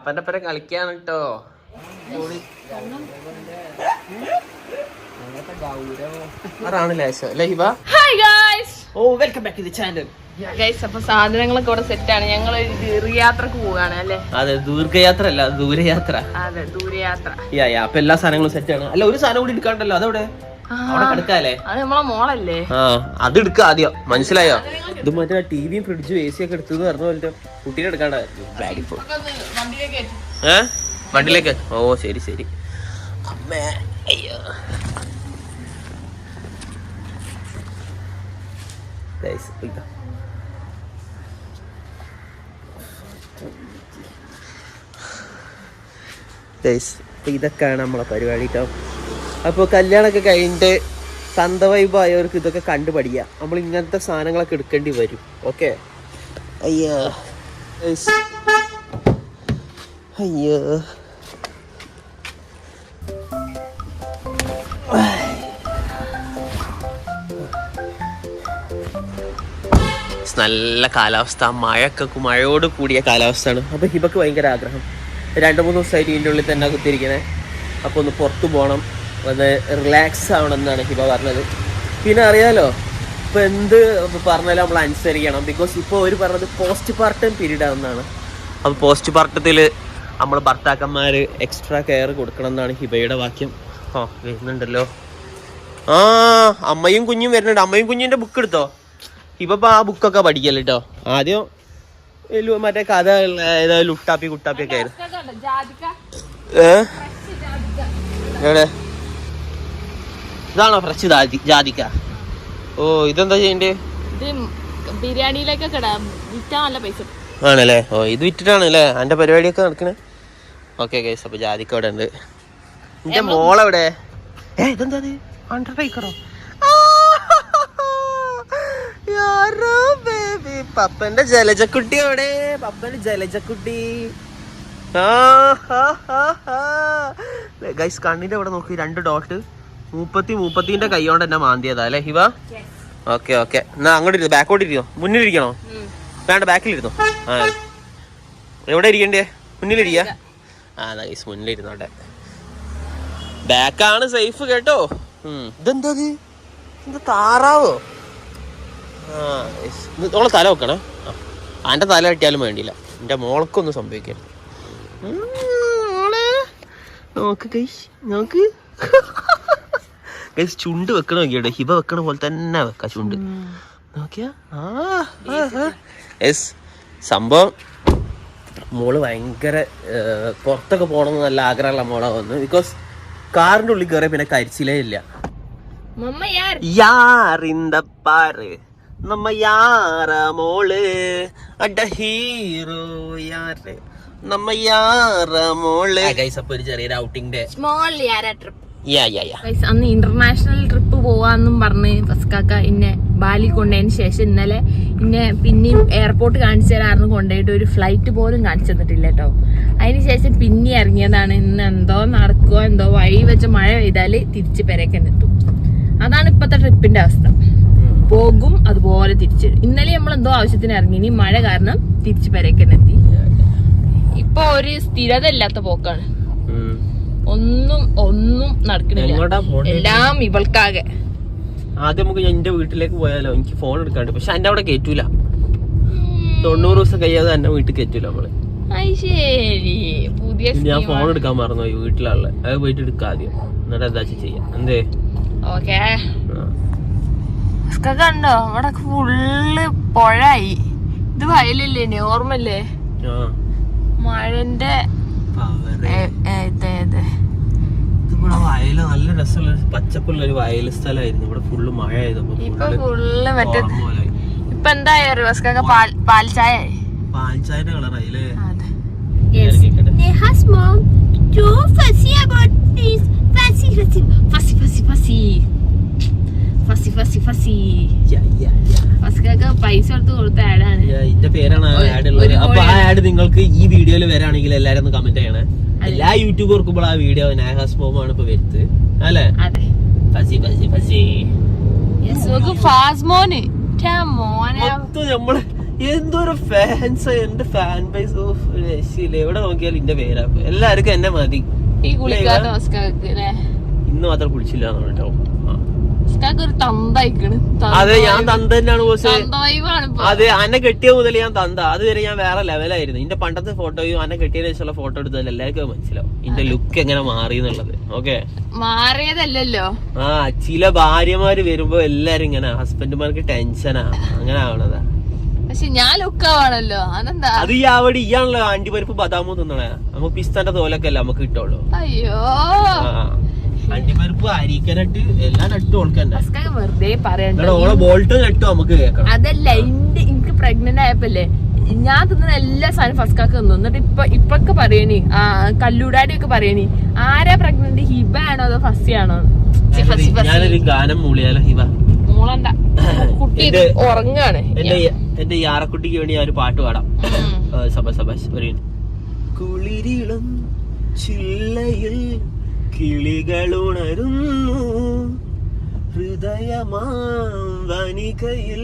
പപ്പന്റെ പേരെ കളിക്കാണ് കേട്ടോ. അതാണ് ലേശം അല്ലേ Hiba? Hi guys, oh welcome back to the channel. Guys, അപ്പൊ സാധനങ്ങളൊക്കെ ഇവിടെ സെറ്റാണ്. ഞങ്ങൾ ദീർഘയാത്രക്ക് പോവാണ് അല്ലേ? അതെ, ദീർഘയാത്ര അല്ല, ദൂരയാത്ര. അതെ, ദൂരയാത്ര. അപ്പൊ എല്ലാ സാധനങ്ങളും സെറ്റാണ്. അല്ല, ഒരു സാധനം കൂടി എടുക്കാണ്ടല്ലോ, അതവിടെ അവിടെ കിടക്കാല്ലേ? അത് നമ്മളെ മോളല്ലേ? ആ, അത് എടുക്ക ആദ്യം, മനസ്സിലായോ? ഇത് മറ്റേ ടിവിയും ഫ്രിഡ്ജും AC ഒക്കെ എടുത്തു പറഞ്ഞ പോലത്തെ കുട്ടീനെ എടുക്കാണ്ട ബാഗിൽ പോ. വണ്ടിയിലേക്ക്. ഓ ശരി ശരി. അമ്മേ അയ്യോ. ഇതൊക്കെയാണ് നമ്മളെ പരിപാടി കേട്ടോ. അപ്പോൾ കല്യാണമൊക്കെ കഴിഞ്ഞിട്ട് സന്ത വൈബ് ആയവർക്ക് ഇതൊക്കെ കണ്ടു പഠിക്കാം. നമ്മൾ ഇങ്ങനത്തെ സാധനങ്ങളൊക്കെ എടുക്കേണ്ടി വരും. ഓക്കെ. അയ്യോ അയ്യോ, നല്ല കാലാവസ്ഥ, മഴയോട് കൂടിയ കാലാവസ്ഥയാണ്. അപ്പോൾ ഹിബക്ക് ഭയങ്കര ആഗ്രഹം, 2-3 ദിവസമായിട്ട് ഇതിൻ്റെ ഉള്ളിൽ തന്നെ കുത്തിയിരിക്കണേ. അപ്പോൾ ഒന്ന് പുറത്തു പോകണം, ഒന്ന് റിലാക്സ് ആവണമെന്നാണ് ഹിബ പറഞ്ഞത്. പിന്നെ അറിയാലോ, ഇപ്പോൾ എന്ത് പറഞ്ഞാലും നമ്മൾ അനുസരിക്കണം. ബിക്കോസ് ഇപ്പോൾ ഒരു പറഞ്ഞത് പോസ്റ്റ് പാർട്ടം പീരീഡ് ആവുന്നതാണ്. അപ്പോൾ പോസ്റ്റ് പാർട്ടത്തിൽ നമ്മൾ ഭർത്താക്കന്മാർ എക്സ്ട്രാ കെയർ കൊടുക്കണം എന്നാണ് ഹിബയുടെ വാക്യം. ആ വരുന്നുണ്ടല്ലോ. ആ, അമ്മയും കുഞ്ഞും വരുന്നുണ്ട്. അമ്മയും കുഞ്ഞിൻ്റെ ബുക്ക് എടുത്തോ? ഹിബ ആ ബുക്കൊക്കെ പഠിക്കല്ലോ കേട്ടോ. ആദ്യം മറ്റേ കഥ ഏതായാലും ലുട്ടാപ്പി കുട്ടാപ്പി ഒക്കെ ആയിരുന്നു. എവിടെ? ഇതാണോ ഫ്രഷ് ജാതിക്ക? ഓ, ഇതെന്താ ചെയ്യണ്ടേ? ബിരിയാണിയിലേക്കൊക്കെ വിറ്റാ നല്ല പൈസ ആണല്ലേ? ഓ, ഇത് വിറ്റിട്ടാണ് അല്ലേ എൻ്റെ പരിപാടിയൊക്കെ നടക്കണേ. ഓക്കെ ഗൈസ്, അപ്പൊ ജാതിക്ക അവിടെ ഉണ്ട്. എന്റെ മോളെവിടെ? ഇതെന്താ അണ്ടർ ടേക്കറോ? പപ്പന്റെ ജലജക്കുട്ടി എവിടെ? പപ്പന്റെ ജലജക്കുട്ടി. ഗൈസ്, കണ്ണിന്റെ അവിടെ നോക്കി 2 ഡോട്ട്. മൂപ്പത്തിന്റെ കൈ കൊണ്ട് എന്നെ മാന്തിയതാ അല്ലേ ഹിവ? ഓക്കെ ഓക്കെ, എന്നാ അങ്ങോട്ട് ഇരുന്നോ? ബാക്കോട്ട് ഇരിക്കണോ? മുന്നിലിരിക്കണോ? വേണ്ട, ബാക്കിലിരുന്നോ. ആ, എവിടെ ഇരിക്കണ്ടേ? മുന്നിലിരിക്ക. ആ ഗൈസ്, മുന്നിലിരുന്നോട്ടെ. ബാക്കാണ് സേഫ് കേട്ടോ. ഇതെന്താ? എന്താ താറാവോ? ആ, ഓളെ തല വെക്കണേ. എൻ്റെ തല കെട്ടിയാലും വേണ്ടിയില്ല, എൻ്റെ മോൾക്കൊന്നും സംഭവിക്കരുത്. നോക്ക് ഗൈസ്, നോക്ക് ഗൈസ്, ചുണ്ട് വെക്കണ നോക്കിയോട്ടെ. ഹിബ വെക്കണ പോലെ തന്നെ വെക്കാം ചുണ്ട്. നോക്കിയാ യെസ്. സംഭവം മോള് ഭയങ്കര പുറത്തൊക്കെ പോകണമെന്ന് നല്ല ആഗ്രഹമുള്ള മോളാ വന്നു. ബിക്കോസ് കാറിൻ്റെ ഉള്ളിൽ കയറിയ പിന്നെ കരിച്ചിലേ ഇല്ല. യാറിന്തപ്പാറ് നമ്മ യാറ മോള് അഡ ഹീറോ യാറ് നമ്മ യാറ മോള്. ഗൈസ്, അപ്പൊ ഒരു ചെറിയൊരു ഔട്ടിംഗ് സ്മോൾ ട്രിപ്പ്. അന്ന് ഇന്റർനാഷണൽ ട്രിപ്പ് പോവാന്നും പറഞ്ഞ് ഫസ്കാക്ക ഇന്നെ ബാലി കൊണ്ടതിന് ശേഷം ഇന്നലെ ഇന്നെ പിന്നെയും എയർപോർട്ട് കാണിച്ചു തരാറുണ്ട്. കൊണ്ടുപോയിട്ട് ഒരു ഫ്ലൈറ്റ് പോലും കാണിച്ചു തന്നിട്ടില്ല കേട്ടോ. അതിന് ശേഷം പിന്നെ ഇറങ്ങിയതാണ്. ഇന്ന് എന്തോ നടക്കുവോ എന്തോ, വഴി വെച്ച് മഴ പെയ്താല് തിരിച്ച് പെരേക്ക് എത്തും. അതാണ് ഇപ്പത്തെ ട്രിപ്പിന്റെ അവസ്ഥ. പോകും അതുപോലെ തിരിച്ചു. ഇന്നലെ നമ്മൾ എന്തോ ആവശ്യത്തിന് ഇറങ്ങി, ഇനി മഴ കാരണം തിരിച്ച് പെരേക്ക് എത്തി. ഇപ്പൊ ഒരു സ്ഥിരത ഇല്ലാത്ത പോക്കാണ്. ഒന്നും നടക്കണില്ല, എല്ലാം ഇവൾക്കാകെ. ആദ്യം നമുക്ക് എന്റെ വീട്ടിലേക്ക് പോയാലോ? എനിക്ക് ഫോൺ എടുക്കാണ്ട്, പക്ഷെ എന്റെ അവിടെ കേറ്റൂല. 90 ദിവസം കഴിയാതെ എന്നെ വീട്ടിൽ കേറ്റൂല നമ്മള്. പുതിയ ഞാൻ ഫോൺ എടുക്കാൻ മറന്നുപോയി വീട്ടിലുള്ള. അത് പോയിട്ട് എടുക്കാം ആദ്യം, എന്നിട്ട് എന്താ ചെയ്യാം. എന്തേ? ഓക്കെ, കണ്ടോ അവിടെ ഫുള്ള് പുഴയായി. ഇത് വയലല്ലേ, നോർമല്ലേ? മഴന്റെ വയല് നല്ല രസമുള്ള പച്ചപ്പുള്ള ഒരു വയൽ സ്ഥലമായിരുന്നു. ഇവിടെ ഫുള്ള് മഴ ആയതുമ്പോ ഫുള്ള് മറ്റേ ഇപ്പൊ എന്തായാലും പാൽച്ചായ കളറായില്ലേ? പൈസ കൊടുത്ത ആഡാണ്. ഇതിന്റെ പേരാണ് ആഡ് ഉള്ളത്. അപ്പൊ ആ ആഡ് നിങ്ങൾക്ക് ഈ വീഡിയോയിൽ വരാണെങ്കിൽ എല്ലാരും ഒന്ന് കമന്റ് ചെയ്യണേ. എല്ലാ യൂട്യൂബർക്കും ആ വീഡിയോ നാഹാസ് മോമാണ് ഇപ്പൊ വരുന്നത് അല്ലേ? എന്തൊരു ഫാൻസ്, എന്റെ ഫാൻ ബേസ് രക്ഷയില്ല. എവിടെ നോക്കിയാലും എന്റെ പേരാ, എല്ലാവർക്കും എന്നെ മതി. ഈ കുളിക്കാത്ത മസ്കാക്ക് അല്ലേ? ഇന്ന് മാത്രം കുളിച്ചില്ല കേട്ടോ. ഒരു തന്തയിക്കണ്. അതെ, ഞാൻ തന്ത തന്നെയാണ്. അതെ, അന്നെ കെട്ടിയ മുതൽ ഞാൻ തന്ത. അതുവരെ ഞാൻ വേറെ ലെവലായിരുന്നു. എന്റെ പണ്ടത്തെ ഫോട്ടോയും അന്നെ കെട്ടിയതിനു ശേഷമുള്ള ഫോട്ടോ എടുത്താൽ എല്ലാവർക്കും മനസ്സിലാവും എന്റെ ലുക്ക് എങ്ങനെ മാറി എന്നുള്ളത്. ഓക്കെ, മാറിയതല്ലോ. ആ, ചില ഭാര്യമാര് വരുമ്പോ എല്ലാരും ഇങ്ങനെ ഹസ്ബൻഡുമാർക്ക് ടെൻഷനാ, അങ്ങനെ ആവണതാ. പക്ഷെ ഞാൻ ലുക്കാവാണല്ലോ, അതെന്താ? അത് ഈ അവിടെ ഇയാണല്ലോ അണ്ടിപ്പരിപ്പ് ബദാമു തിന്നണേ. നമുക്ക് പിസ്താന്റെ തോലൊക്കെ അല്ല നമുക്ക് കിട്ടുള്ളൂ. അയ്യോ, അണ്ടിപ്പരിപ്പ് അരിക്കനട്ട് എല്ലാം നട്ടു കൊടുക്കണ്ട. വെറുതെ പറയണ്ട, ഓളെ ബോൾട്ട് നട്ടു നമുക്ക് കേൾക്കണം. അതല്ല, എനിക്ക് പ്രഗ്നന്റ് ആയപ്പോല്ലേ ഞാൻ തിന്നുന്ന എല്ലാ സാധനം ഫസ്കാക്ക് തിന്നു. എന്നിട്ട് ഇപ്പൊക്കെ പറയണി, കല്ലൂടാടി ഒക്കെ പറയണി, ആരാ പ്രഗ്നന്റ്, ഹിബ ആണോ അതോ ഫസി ആണോ? ഞാനൊരു ഗാനം മൂളിയാലോ? ഹിബ മൂളണ്ട, കുട്ടി ഉറങ്ങാണ്. എന്റെ യാറക്കുട്ടിക്ക് വേണ്ടി ഞാൻ ഒരു പാട്ട് പാടാം. സബാഷ് ഒരു കുളിരിളം ചില്ലയിൽ കിളികളുണരുന്നു, ഹൃദയമാം വനികയിൽ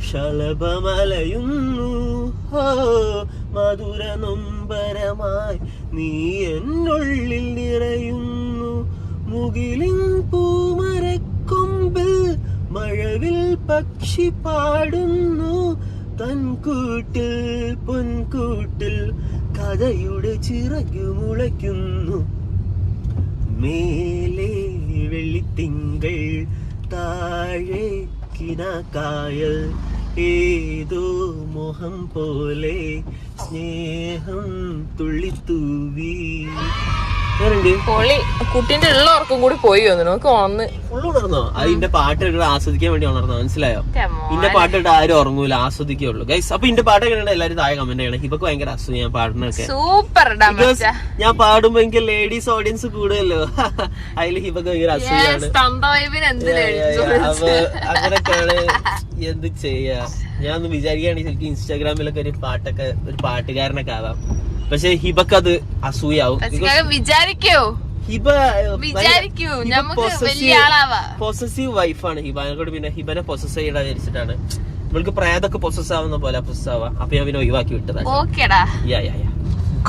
ശലഭമലയുന്നു. മധുര നൊമ്പരമായി നീ എന്നുള്ളിൽ നിറയുന്നു. മുകിലിൻ പൂമരക്കൊമ്പിൽ മഴവിൽ പക്ഷി പാടുന്നു. തൻകൂട്ടിൽ പൊൻകൂട്ടിൽ കഥയുടെ ചിറകു മുളയ്ക്കുന്നു. മേലെ വെള്ളിത്തിങ്കൾ താഴെ കിനാക്കായൽ, ഏതോ മോഹം പോലെ സ്നേഹം തുള്ളിത്തൂവി. കുട്ടീന്റെ ഉള്ള ഉറക്കം കൂടി പോയി വന്നു. ഫുള്ള് ഉണർന്നോ? അതിന്റെ പാട്ട് ഇട്ട് ആസ്വദിക്കാൻ വേണ്ടി ഉണർന്നോ? മനസ്സിലായോ? ഇന്റെ പാട്ട് ഇട്ട് ആരും ഉറങ്ങൂല, ആസ്വദിക്കുള്ളൂ ഗൈസ്. അപ്പൊ ഇന്റെ പാട്ട് എങ്ങനെയാണ് എല്ലാവരും താഴെ കമന്റ് ചെയ്യണം. ഹിബക്ക് ഭയങ്കര അസൂയ ഞാൻ പാടുന്നൊക്കെ. ഞാൻ പാടുമ്പോ എനിക്ക് ലേഡീസ് ഓഡിയൻസ് കൂടുമല്ലോ, അതില് ഹിബക്ക് ഭയങ്കര അസൂയാണ്. അപ്പൊ അങ്ങനൊക്കെയാണ്. എന്ത് ചെയ്യാ, ഞാൻ ഒന്ന് വിചാരിക്കുകയാണെങ്കിൽ ശരിക്കും ഇൻസ്റ്റാഗ്രാമിലൊക്കെ ഒരു പാട്ടുകാരനൊക്കെ ആവാം. പക്ഷെ ഹിബക്ക് അത് അസൂയാവും. പൊസസീവ് വൈഫാണ് ഹിബ. അതിനോട് പിന്നെ ഹിബനെ പൊസസ് ചെയ്യണ വിചാരിച്ചിട്ടാണ്. ഇവൾക്ക് പ്രായതൊക്കെ പൊസസ് ആവുന്ന പോലെ പൊസസ് ആവാ. അപ്പൊ ഞാൻ പിന്നെ ഒഴിവാക്കി വിട്ടതാണ്.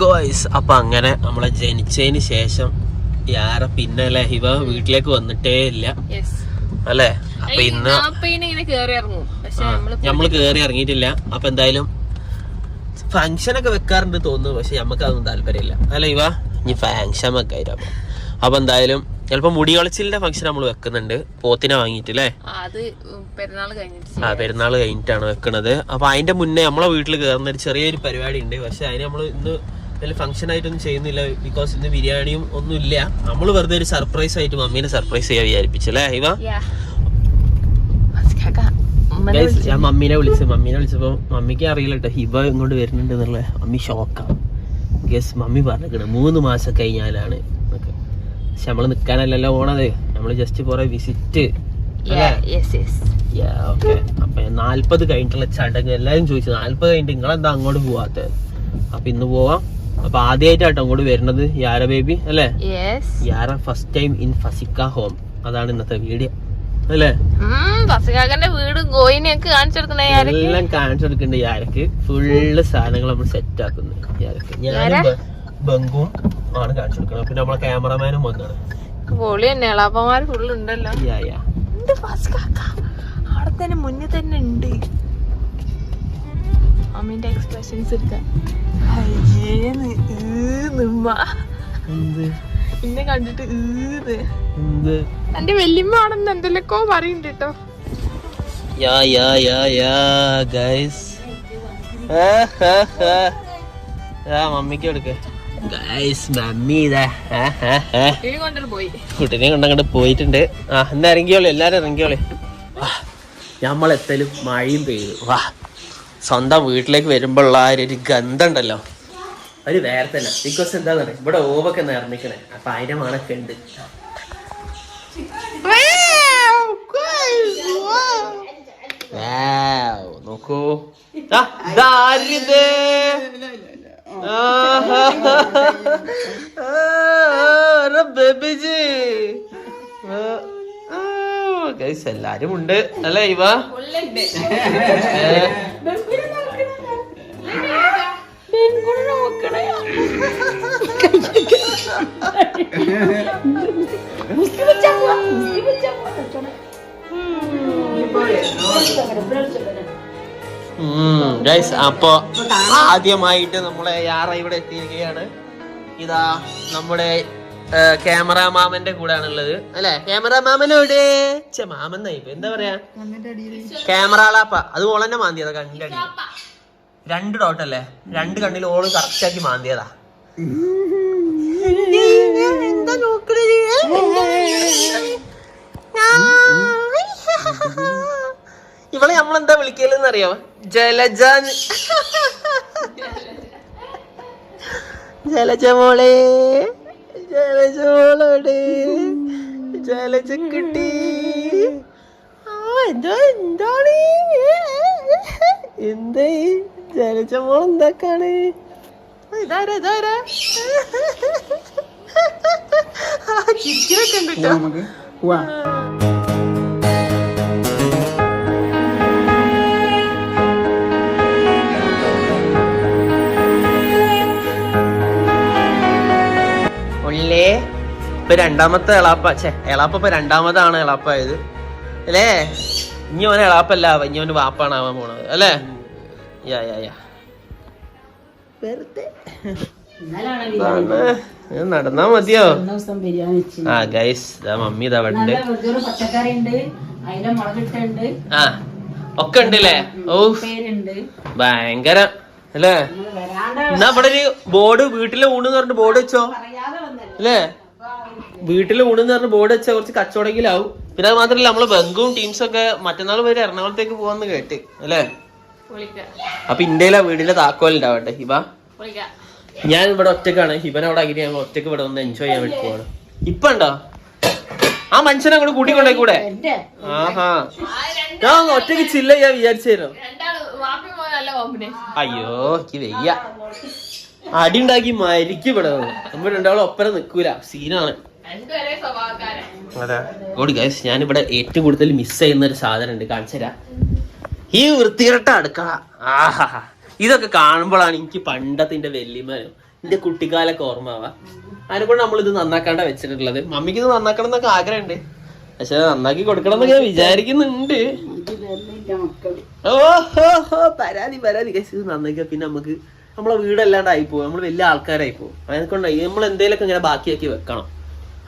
ഗോയ്സ്, അപ്പൊ അങ്ങനെ നമ്മളെ ജനിച്ചതിന് ശേഷം യാറെ പിന്നെ അല്ലെ ഹിബ വീട്ടിലേക്ക് വന്നിട്ടേ ഇല്ല അല്ലെ. അപ്പൊ ഇന്ന് നമ്മള് കേറി ഇറങ്ങിയിട്ടില്ല. അപ്പൊ എന്തായാലും ഫംഗ്ഷനൊക്കെ വെക്കാറുണ്ട് തോന്നുന്നു, പക്ഷെ നമുക്ക് അതൊന്നും താല്പര്യമില്ല അല്ല ഇവ. ഇനി ഫംഗ്ഷൻ വെക്കായിരുന്നു. അപ്പൊ എന്തായാലും ചിലപ്പോ മുടി കളിച്ചിലിന്റെ ഫംഗ്ഷൻ നമ്മൾ വെക്കുന്നുണ്ട്. പോത്തിനെ വാങ്ങിയിട്ടില്ലേ? പെരുന്നാൾ കഴിഞ്ഞിട്ടാണ് വെക്കണത്. അപ്പൊ അതിന്റെ മുന്നേ നമ്മളെ വീട്ടിൽ കയറുന്ന ഒരു ചെറിയൊരു പരിപാടി ഉണ്ട്. പക്ഷെ അതിന് നമ്മൾ ഇന്ന് വലിയ ഫംഗ്ഷൻ ആയിട്ടൊന്നും ചെയ്യുന്നില്ല. ബിക്കോസ് ഇന്ന് ബിരിയാണിയും ഒന്നും ഇല്ല. നമ്മൾ വെറുതെ ഒരു സർപ്രൈസ് ആയിട്ട് മമ്മീനെ സർപ്രൈസ് ചെയ്യാൻ വിചാരിപ്പിച്ചല്ലേ ഇവ. ഞാൻ മമ്മീനെ വിളിച്ചപ്പോ മമ്മിക്ക് അറിയില്ല കേട്ടോ ഹിബ ഇങ്ങോട്ട് വരുന്നുണ്ട് എന്നുള്ളത്. മമ്മി ഷോക്കാണ്. ഗസ് മമ്മി പറഞ്ഞിരിക്കണ 3 മാസം കഴിഞ്ഞാലാണ്. പക്ഷെ നമ്മള് നിക്കാനല്ലല്ലോ പോണത്, നമ്മള് ജസ്റ്റ് കുറെ വിസിറ്റ്. ഓക്കെ, അപ്പൊ 40 കഴിഞ്ഞിട്ടുള്ള ചടങ്ങ് എല്ലാരും ചോദിച്ചു. 40 കഴിഞ്ഞിട്ട് നിങ്ങളെന്താ അങ്ങോട്ട് പോവാത്തത്? അപ്പൊ ഇന്ന് പോവാം. അപ്പൊ ആദ്യമായിട്ടാട്ടോ അങ്ങോട്ട് വരുന്നത് യാര ബേബി അല്ലെ. യാര ഫസ്റ്റ് ടൈം ഇൻ ഫസിക്ക ഹോം. അതാണ് ഇന്നത്തെ വീഡിയോ അല്ലേ. വീടും കോയിനെയൊക്കെ എല്ലാം കാണിച്ചെടുക്കണ്ട് യാരക്ക്. ഫുള്ള് സാധനങ്ങൾ നമ്മൾ സെറ്റ് ആക്കുന്നു യാരക്ക്. ഞാനും ബംഗും ആണ് കാണിച്ചെടുക്കണം. പിന്നെ നമ്മളെ ക്യാമറമാനും വന്നാണ്. പൊളി തന്നെ, ഇളാപ്പന്മാര് ഫുള്ള് ഉണ്ടല്ലോ. അവിടെ തന്നെ മുന്നിൽ തന്നെ ഉണ്ട്. അമ്മീന്റെ എക്സ്പ്രഷൻസ് എടുക്കാം. പിന്നെ കണ്ടിട്ട് എന്റെ വല്യമ്മ ആണെന്ന് എന്തെല്ലോ പറയുന്നുണ്ട് കേട്ടോ. മമ്മിക്ക് എടുക്ക കുട്ടിനെ കൊണ്ടങ്ങോട്ട് പോയിട്ടുണ്ട്. എന്നാ ഇറങ്ങിയോളൂ, എല്ലാരും ഇറങ്ങിയോളെ. നമ്മളെത്തലും മഴയും പെയ്തു. വാ, സ്വന്തം വീട്ടിലേക്ക് വരുമ്പോഴുള്ള ആ ഒരു ഗന്ധം ഉണ്ടല്ലോ, അത് വേറെ തന്നെ. ബിക്കോസ് എന്താന്ന് പറയാ, ഇവിടെ ഓവൊക്കെ നിറഞ്ഞിക്കണേ. അപ്പൊ അതിന്റെ മണൊക്കെ ഉണ്ട്. നോക്കൂ, എല്ലാരും ഉണ്ട് അല്ലേ ഇവ. അപ്പൊ ആദ്യമായിട്ട് നമ്മളെ യാറ ഇവിടെ എത്തിയിരിക്കുകയാണ്. ഇതാ നമ്മുടെ ക്യാമറ മാമന്റെ കൂടെ ആണുള്ളത് അല്ലെ. ക്യാമറ മാമനോടെ മാമന്നായി എന്താ പറയാ, ക്യാമറ ആളാപ്പ. അത് ഓളന്നെ മാന്തിയതാ കണ്ണടി. 2 ഡോട്ടല്ലേ, 2 കണ്ണിൽ ഓള് കറക്റ്റ് ആക്കി മാന്തിയതാ. എന്താ നോക്കണേ ഇവളെ നമ്മളെന്താ വിളിക്കലെന്ന് അറിയോ? ജലജ. ജലജ മോളെ, ജലജ മോളോടെ, ജലജ കുട്ടി. എന്താണ് എന്തേ ജലജ മോൾ എന്താക്കാണ്? ഇതാരാ ഇതാരാ ചിരിച്ചിരൊക്കെ ഉണ്ട് കേട്ടോ. ഇപ്പൊ 2ാമത്തെ എളാപ്പ എളാപ്പ ഇപ്പൊ 2ാമതാണ് എളാപ്പായത് അല്ലേ. ഇനി അവന് എളാപ്പല്ല, ഇനി അവന് വാപ്പാണ് ആവാൻ പോണത് അല്ലേ. നടന്നാ മതിയോ? ആ ഗൈസ് മമ്മി ഇതാ ഉണ്ട്, ആ ഒക്കെ ഉണ്ടല്ലേ. ഓ ഭയങ്കര അല്ലേ. എന്നാ ഇവിടെ ഒരു ബോർഡ്, വീട്ടിലെ ഊണെന്ന് പറഞ്ഞിട്ട് ബോർഡ് വെച്ചോ അല്ലേ. വീട്ടില് ഊണെന്ന് പറഞ്ഞ ബോർഡ് വെച്ചാൽ കുറച്ച് കച്ചവടമെങ്കിലാവും. പിന്നെ അത് മാത്രല്ല നമ്മള് ബംഗും ടീംസും ഒക്കെ മറ്റന്നാൾ വരെ എറണാകുളത്തേക്ക് പോവാന്ന് കേട്ട് അല്ലേ. അപ്പൊ ഇന്ത്യയിലെ വീടിന്റെ താക്കോലുണ്ടാവട്ടെ ഹിബ. ഞാൻ ഇവിടെ ഒറ്റക്കാണ്, ഹിബൻ അവിടെ ആക്കി ഞങ്ങൾ ഒറ്റക്ക് ഇവിടെ ഒന്ന് എൻജോയ് ചെയ്യാൻ വേണ്ടി പോവാണ്. ഇപ്പൊ ഉണ്ടോ ആ മനുഷ്യനെ അങ്ങോട്ട് കൂട്ടിക്കൊണ്ടേ കൂടെ? ആഹാ, ഞാൻ ഒറ്റക്ക് ചില്ല ചെയ്യാൻ വിചാരിച്ചായിരുന്നു. അയ്യോ എനിക്ക് വയ്യ, അടി ഉണ്ടാക്കി മരിക്കും ഇവിടെ. നമ്മൾ 2ആളും ഒപ്പരം നിക്കൂല, സീനാണ്. അതെ ഗോഡ് ഗൈസ്, ഞാനിവിടെ ഏറ്റവും കൂടുതൽ മിസ് ചെയ്യുന്ന ഒരു സാധനം ഉണ്ട്, കാണിച്ചുതരാം. ഈ വൃത്തികെട്ട അടുക്കള. ആഹാ, ഇതൊക്കെ കാണുമ്പോഴാണ് എനിക്ക് പണ്ടത്തെ എന്റെ വല്യമ്മനും എന്റെ കുട്ടിക്കാലൊക്കെ ഓർമ്മയാവാ. അതിനെക്കൊണ്ട് നമ്മളിത് നന്നാക്കാണ്ട വെച്ചിട്ടുള്ളത്. മമ്മിക്ക് ഇത് നന്നാക്കണം എന്നൊക്കെ ആഗ്രഹമുണ്ട്, പക്ഷെ നന്നാക്കി കൊടുക്കണം എന്നൊക്കെ ഞാൻ വിചാരിക്കുന്നുണ്ട്. ഓഹോ പരാതി ഗൈസ്, ഇത് നന്നാക്കിയാ പിന്നെ നമുക്ക് നമ്മളെ വീടല്ലാണ്ടായി പോകും, നമ്മൾ വലിയ ആൾക്കാരായി പോകും. അതിനെക്കൊണ്ട് നമ്മൾ എന്തെങ്കിലുമൊക്കെ ഇങ്ങനെ ബാക്കിയാക്കി വെക്കണം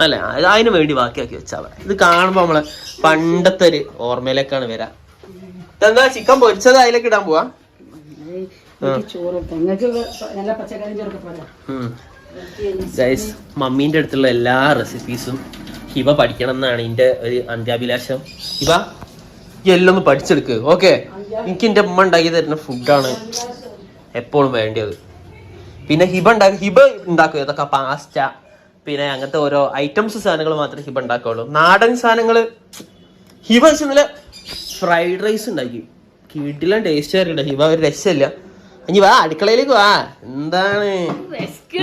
അല്ലെ, അതിന് വേണ്ടി ബാക്കിയാക്കി വെച്ചാൽ. ഇത് കാണുമ്പോ നമ്മളെ പണ്ടത്തെ ഒരു ഓർമ്മയിലേക്കാണ് വരാ. എന്താ ചിക്കൻ പൊരിച്ചത് അതിലേക്ക് ഇടാൻ പോവാ. ഗൈസ് മമ്മീന്റെ അടുത്തുള്ള എല്ലാ റെസിപ്പീസും ഹിബ പഠിക്കണം എന്നാണ് എന്റെ ഒരു അന്ത്യാഭിലാഷം. ഹിബ എല്ലാം ഒന്ന് പഠിച്ചെടുക്ക്, ഓക്കെ? എനിക്ക് എന്റെ അമ്മ ഉണ്ടാക്കി തരുന്ന ഫുഡാണ് എപ്പോഴും വേണ്ടത്. പിന്നെ ഹിബ ഉണ്ടാക്കും ഇതൊക്കെ പാസ്റ്റ, പിന്നെ അങ്ങനത്തെ ഓരോ ഐറ്റംസ് സാധനങ്ങൾ മാത്രമേ ഹിബ ഉണ്ടാക്കുള്ളൂ. നാടൻ സാധനങ്ങള് ഹിബ ഇന്നലെ ഫ്രൈഡ് റൈസ് ഉണ്ടാക്കി, കിടിലൻ ടേസ്റ്റ് ആയിരുന്നു. ഹിബ ഒരു രസമില്ല. ഇനി വാ അടുക്കളയിലേക്ക് വാ. എന്താണ്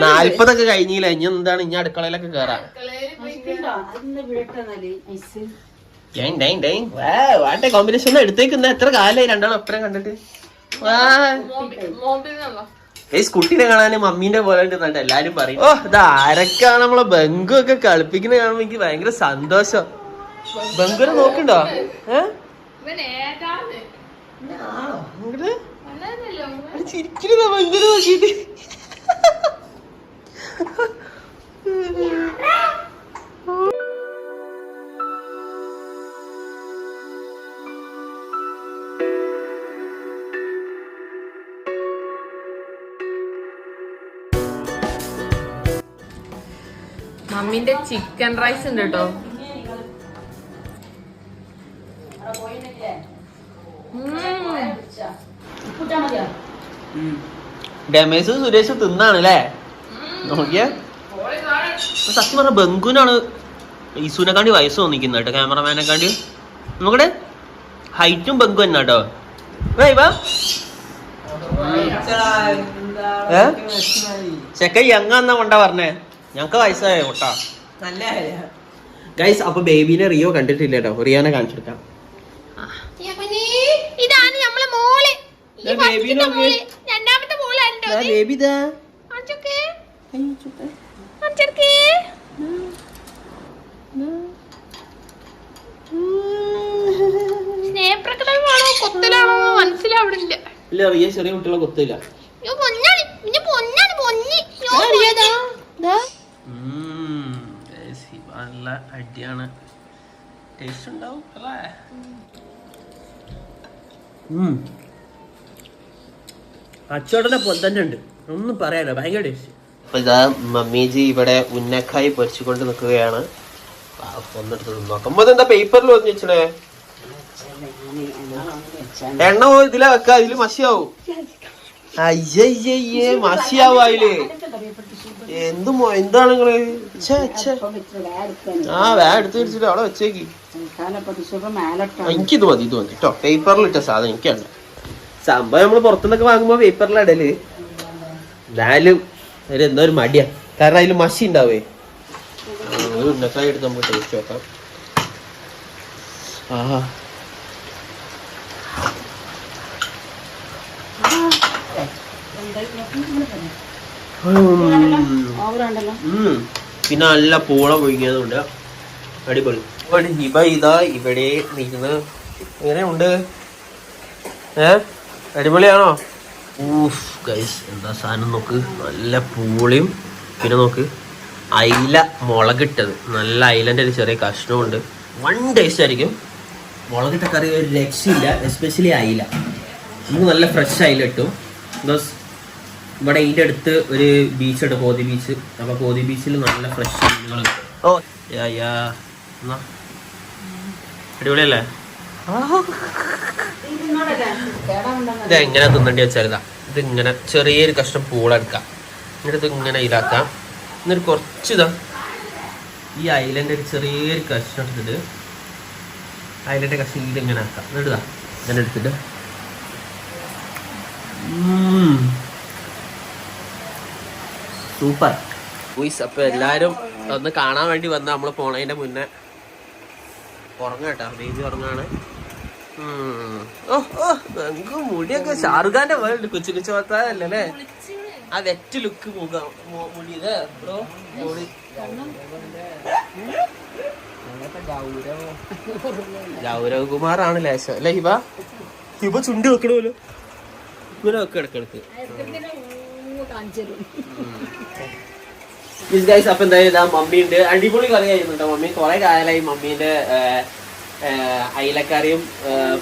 40 കഴിഞ്ഞില്ല, ഇനി എന്താണ് ഇനി അടുക്കളയിലൊക്കെ കേറാം. വാട്ടെ കോമ്പിനേഷൻ എടുത്തേക്കുന്ന. എത്ര കാലമായി 2ആളും ഒപ്പരം കണ്ടിട്ട്. കുട്ടീനെ കാണാൻ മമ്മീന്റെ പോലെ ഉണ്ട് എല്ലാരും പറയും. ഓ ഇത് ആരൊക്കെയാണ് നമ്മളെ ബംഗു ഒക്കെ കളിപ്പിക്കുന്ന കാണുമ്പോ എനിക്ക് ഭയങ്കര സന്തോഷം. ബംഗുനെ നോക്കണ്ടോ? ചിരിക്കുന്ന ബംഗുനെ നോക്കിട്ട്. മമ്മിന്റെ ചിക്കൻ റൈസ് ഉണ്ട് കേട്ടോ. ഡെമേസ് സുരേഷ് തിന്നാണല്ലേ നോക്കിയ. സത്യം പറഞ്ഞ ബംഗുനാണ് ഈസുവിനെക്കാണ്ടി വയസ്സ് തോന്നിക്കുന്നത് കേട്ടോ, ക്യാമറമാനെക്കാണ്ടി. നോക്കട്ടെ ഹൈറ്റും ബംഗു തന്നെ കേട്ടോ. ചെക്ക യങ്ങാന്നാ കൊണ്ടാ പറഞ്ഞേ, ഞങ്ങക്ക് വയസ്സായ കൊട്ടാ. ഗൈസ് അപ്പൊ ബേബീനെ റിയോ കണ്ടിട്ടില്ല കേട്ടോ, റിയാനെ കാണിച്ചെടുക്കാം. ഇതാണ് നമ്മളെ മോള്, ബേബിതാ സ്നേഹപ്രകടനമാണോ കൊത്തലാണോ മനസ്സിലാവണില്ല. ഇല്ല റിയ ചെറിയ കുട്ടികളെ കൊത്തില്ല. നല്ല അടിയാണ്. ടേസ്റ്റ് ഉണ്ടാവും അല്ലേ? അച്ചോടനെ പോലെ തന്നെ ഉണ്ട്, ഒന്നും പറയാനോ, ഭയങ്കര ടേസ്റ്റ്. അപ്പൊ ഇതാ മമ്മീജി ഇവിടെ ഉന്നക്കായി പൊരിച്ചുകൊണ്ട് നിൽക്കുകയാണ്. ഒന്നെടുത്ത് നോക്കുമ്പോ എന്താ പേപ്പറിൽ വന്ന് വെച്ചേ? എണ്ണ ഇതിലാ വെക്ക, ഇതില് മഷിയാവും. അയ്യയ്യേ മഷിയാവും അതില്. എന്താണ് നിങ്ങള്? ആ വേ എടുത്ത് വെച്ചിട്ട് അവിടെ വെച്ചേക്ക്. എനിക്കിത് മതി, ഇത് മതി കേട്ടോ. പേപ്പറിലിട്ട സാധനം എനിക്കല്ല. സംഭവം നമ്മള് പുറത്തുനിന്നൊക്കെ വാങ്ങുമ്പോ പേപ്പറിലിടല്. എന്നാലും ഒരു എന്തോ ഒരു മടിയാ, കാരണം അതില് മഷി ഉണ്ടാവേ. ഒരു ഉന്നക്കായി എടുത്ത് നമുക്ക് ടേസ്റ്റ് വെക്കാം. ആ പിന്നെ നല്ല പൂള പൊഴിഞ്ഞതുകൊണ്ട് അടിപൊളി. ഹിബ ഇതാ ഇവിടെ നിൽക്കുന്നത്. എങ്ങനെയുണ്ട്? അടിപൊളിയാണോ? ഊഫ് ഗൈസ്, എന്താ സാധനം നോക്ക്. നല്ല പൂളിയും പിന്നെ നോക്ക് അയില മുളകിട്ടത്. നല്ല അയിലൻ്റെ ഒരു ചെറിയ കഷ്ണമുണ്ട്. വൺ ടേസ്റ്റ് ആയിരിക്കും. മുളകിട്ട കറി ഒരു രക്ഷയില്ല, എസ്പെഷ്യലി അയില. നമുക്ക് നല്ല ഫ്രഷ് അയില കിട്ടും. ബിക്കോസ് ഇവിടെ ഇതിൻ്റെ അടുത്ത് ഒരു ബീച്ചുണ്ട്, കോതി ബീച്ച്. അപ്പോൾ കോതി ബീച്ചിൽ നല്ല ഫ്രഷ് അയിലുകൾ കിട്ടും. ഓ യാ എന്നാ അടിപൊളിയല്ലേ? ഇത് എങ്ങനെ തിന്നണ്ടി വെച്ചാൽ ഇതാ, ഇതിങ്ങനെ ചെറിയൊരു കഷ്ണം പൂളെടുക്കാം, എന്നിട്ട് ഇങ്ങനെ ഇതാക്കാം. എന്നിട്ട് കുറച്ച് ഇതാ ഈ അയിലൻ്റെ ഒരു ചെറിയൊരു കഷ്ണം എടുത്തിട്ട് അയിലൻ്റെ കഷ്ണം ഇതിങ്ങനെ ആക്കാം. എന്നിട്ട് ഇതാ ഇങ്ങനെ എടുത്തിട്ട് സൂപ്പർ ബോയ്സ്. അപ്പൊ എല്ലാരും ഒന്ന് കാണാൻ വേണ്ടി വന്ന നമ്മള് പോണതിന്റെ മുന്നേ ഉറങ്ങാട്ടാ, ബേബി ഉറങ്ങാണ്. നമുക്ക് മുടിയൊക്കെ ഷാറുഖ് ഖാന്റെ വേൾഡ് കൊച്ചു കൊച്ചു മാത്രല്ലേ? ആ വെറ്റ് ലുക്ക് മുടി ബ്രോ. ഗൗരവ് കുമാറാണ് ലേശം അല്ലെ? ഹിബ ഹിബ ചുണ്ടി വെക്കണമല്ലോ, ഇങ്ങനെ വെക്ക ഇടക്കിടക്ക്. അപ്പൊ എന്തായാലും മമ്മി ഉണ്ട്, അടിപൊളി കറി ആയിരുന്നുണ്ടോ മമ്മി. കുറെ കാലമായി മമ്മീന്റെ അയിലക്കറിയും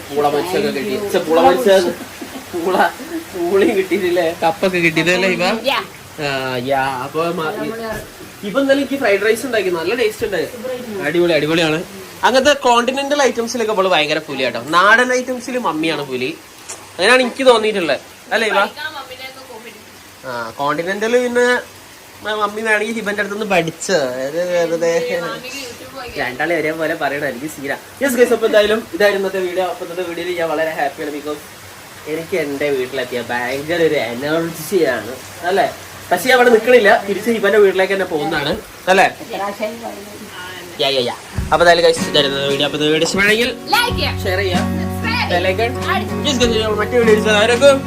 പൂള മത്സ്യമൊക്കെ കിട്ടി. പൂള മത്സ്യം പൂളിയും കിട്ടിയിട്ടില്ലേ, കപ്പൊക്കെ കിട്ടിയിട്ടല്ലേ ഇവ? അപ്പൊ ഇപ്പൊ എന്തായാലും എനിക്ക് ഫ്രൈഡ് റൈസ് ഉണ്ടാക്കി, നല്ല ടേസ്റ്റ് ഉണ്ട്, അടിപൊളിയാണ്. അങ്ങനത്തെ കോണ്ടിനെന്റൽ ഐറ്റംസിലൊക്കെ അവള് ഭയങ്കര പുലി കേട്ടോ. നാടൻ ഐറ്റംസിൽ മമ്മിയാണ് പുലി, അങ്ങനെയാണ് എനിക്ക് തോന്നിയിട്ടുള്ളത് അല്ലേ ഇവ? കോണ്ടിനെന്റൽ പിന്നെ മമ്മി വേണമെങ്കിൽ ഹിബന്റെ അടുത്തൊന്ന് പഠിച്ച് വെറുതെ രണ്ടാളെ ഒരേപോലെ പറയണം, എനിക്ക് സീന. യെസ് ഗൈസ്, അപ്പൊ എന്തായാലും ഇതായിരുന്നു ഇന്നത്തെ വീഡിയോ. അപ്പൊ ഇന്നത്തെ വീഡിയോയിൽ ഞാൻ വളരെ ഹാപ്പിയാണ്. ബിക്കോസ് എനിക്ക് എന്റെ വീട്ടിലെത്തിയ ഭയങ്കര ഒരു എനർജിയാണ് അല്ലേ. പക്ഷെ അവിടെ നിൽക്കണില്ല, തിരിച്ച് ഹിബന്റെ വീട്ടിലേക്ക് തന്നെ പോകുന്നതാണ് അല്ലേ? അപ്പൊ എന്തായാലും ഗൈസ് ഇതായിരുന്നു വീഡിയോ. അപ്പൊ വീഡിയോ ഇഷ്ടമാണെങ്കിൽ ഷെയർ ചെയ്യാം, മറ്റു വീഡിയോസ്